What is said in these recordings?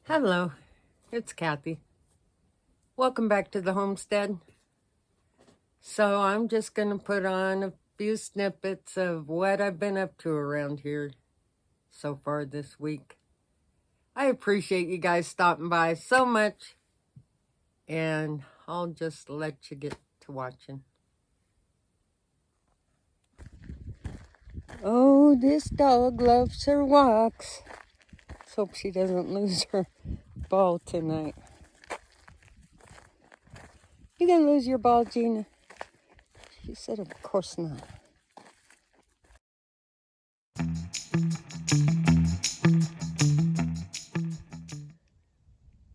Hello, it's Kathy. Welcome back to the homestead. So I'm just going to put on a few snippets of what I've been up to around here so far this week. I appreciate you guys stopping by so much, and I'll just let you get to watching. Oh, this dog loves her walks. Let's hope she doesn't lose her ball tonight. You gonna lose your ball, Gina? She said, of course not.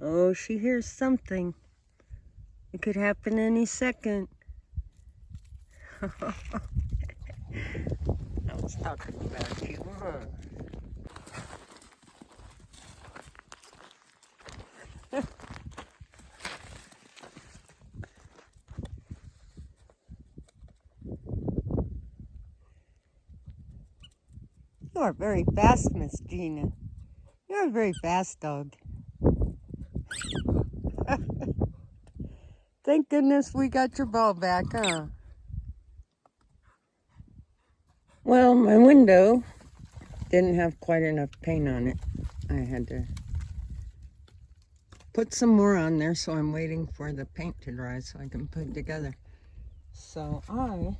Oh, she hears something. It could happen any second. I was talking about you, huh? You are very fast, Miss Gina. You're a very fast dog. Thank goodness we got your ball back, huh? Well, my window didn't have quite enough paint on it. I had to put some more on there, so I'm waiting for the paint to dry so I can put it together. So I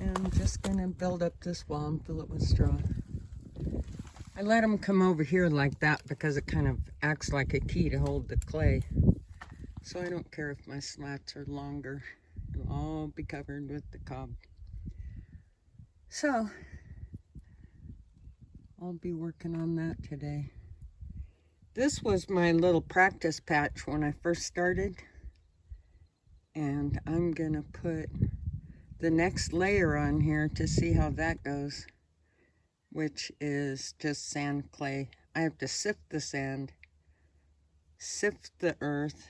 am just going to build up this wall and fill it with straw. I let them come over here like that because it kind of acts like a key to hold the clay. So I don't care if my slats are longer. It'll all be covered with the cob. So I'll be working on that today. This was my little practice patch when I first started. And I'm gonna put the next layer on here to see how that goes, which is just sand clay. I have to sift the sand, sift the earth,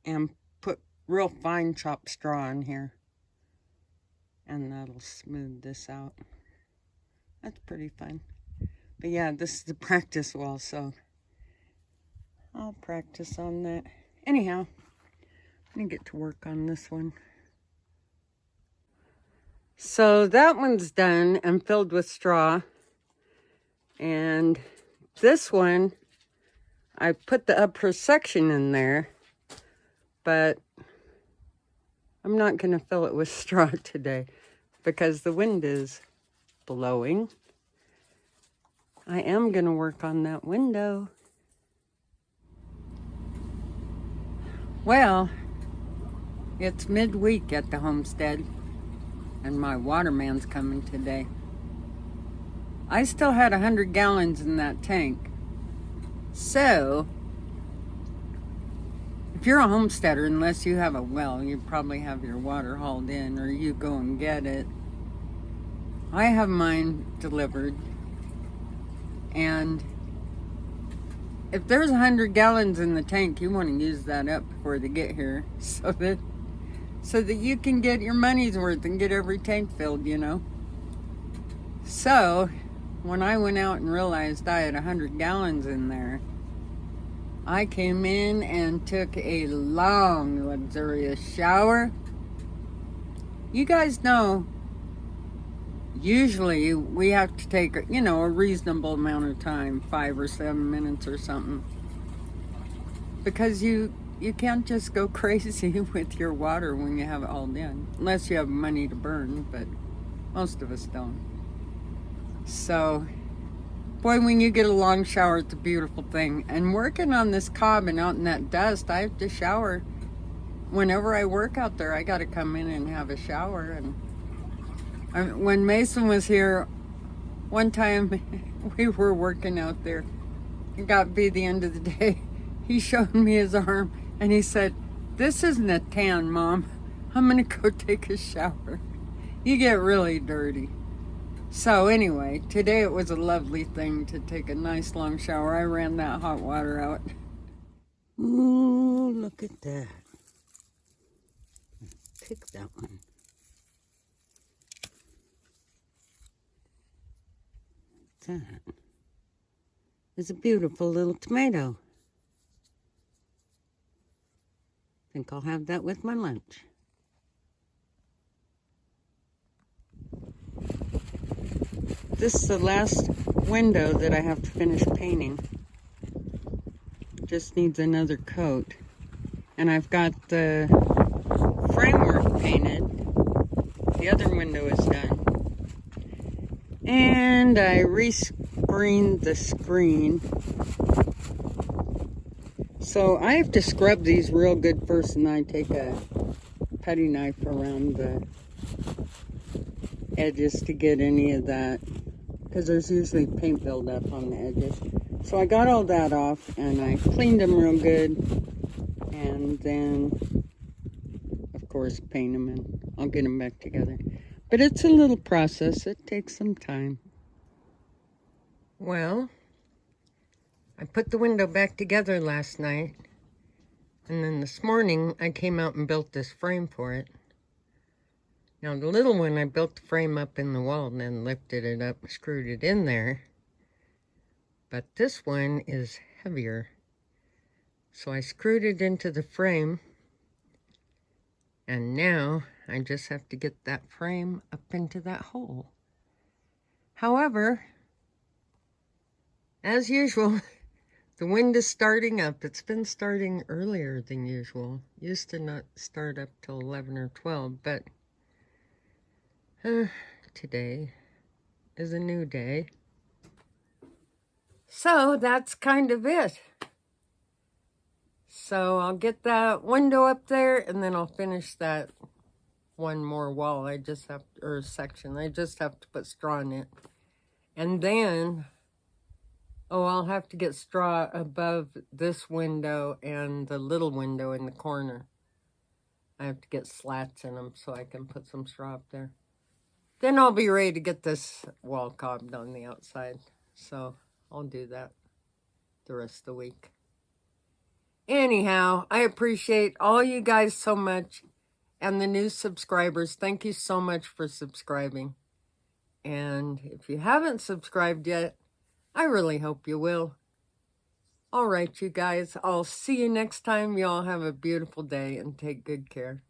and put real fine chopped straw in here. And that'll smooth this out. That's pretty fun. But yeah, this is the practice wall, so I'll practice on that. Anyhow, I'm gonna get to work on this one. So that one's done and filled with straw. And this one, I put the upper section in there, but I'm not gonna fill it with straw today because the wind is blowing. I am gonna work on that window. Well, it's midweek at the homestead, and my waterman's coming today. I still had 100 gallons in that tank. So, if you're a homesteader, unless you have a well, you probably have your water hauled in or you go and get it. I have mine delivered. And if there's 100 gallons in the tank, you want to use that up before they get here so that you can get your money's worth and get every tank filled, you know. So when I went out and realized I had 100 gallons in there, I came in and took a long, luxurious shower. You guys know, usually we have to take, you know, a reasonable amount of time, 5 or 7 minutes or something. Because you can't just go crazy with your water when you have it hauled in. Unless you have money to burn, but most of us don't. So, boy, when you get a long shower, it's a beautiful thing. And working on this cob and out in that dust, I have to shower. Whenever I work out there, I got to come in and have a shower. And when Mason was here, one time we were working out there. It got to be the end of the day. He showed me his arm and he said, "This isn't a tan, Mom. I'm going to go take a shower." You get really dirty. So anyway, today it was a lovely thing to take a nice long shower. I ran that hot water out. Ooh, look at that. Pick that one. That. is a beautiful little tomato. I think I'll have that with my lunch. This is the last window that I have to finish painting. Just needs another coat. And I've got the framework painted. The other window is done. And I rescreened the screen. So I have to scrub these real good first, and I take a putty knife around the edges to get any of that, because there's usually paint buildup on the edges. So I got all that off, and I cleaned them real good, and then, of course, paint them, and I'll get them back together. But it's a little process. It takes some time. Well, I put the window back together last night, and then this morning I came out and built this frame for it. Now the little one, I built the frame up in the wall and then lifted it up and screwed it in there. But this one is heavier. So I screwed it into the frame, and now I just have to get that frame up into that hole. However, as usual, the wind is starting up. It's been starting earlier than usual. Used to not start up till 11 or 12, but today is a new day. So that's kind of it. So I'll get that window up there, and then I'll finish that one more wall. I just have to, or section. I just have to put straw in it. And then, oh, I'll have to get straw above this window and the little window in the corner. I have to get slats in them so I can put some straw up there. Then I'll be ready to get this wall cobbed on the outside. So I'll do that the rest of the week. Anyhow, I appreciate all you guys so much, and the new subscribers. Thank you so much for subscribing. And if you haven't subscribed yet, I really hope you will. All right, you guys, I'll see you next time. Y'all have a beautiful day and take good care.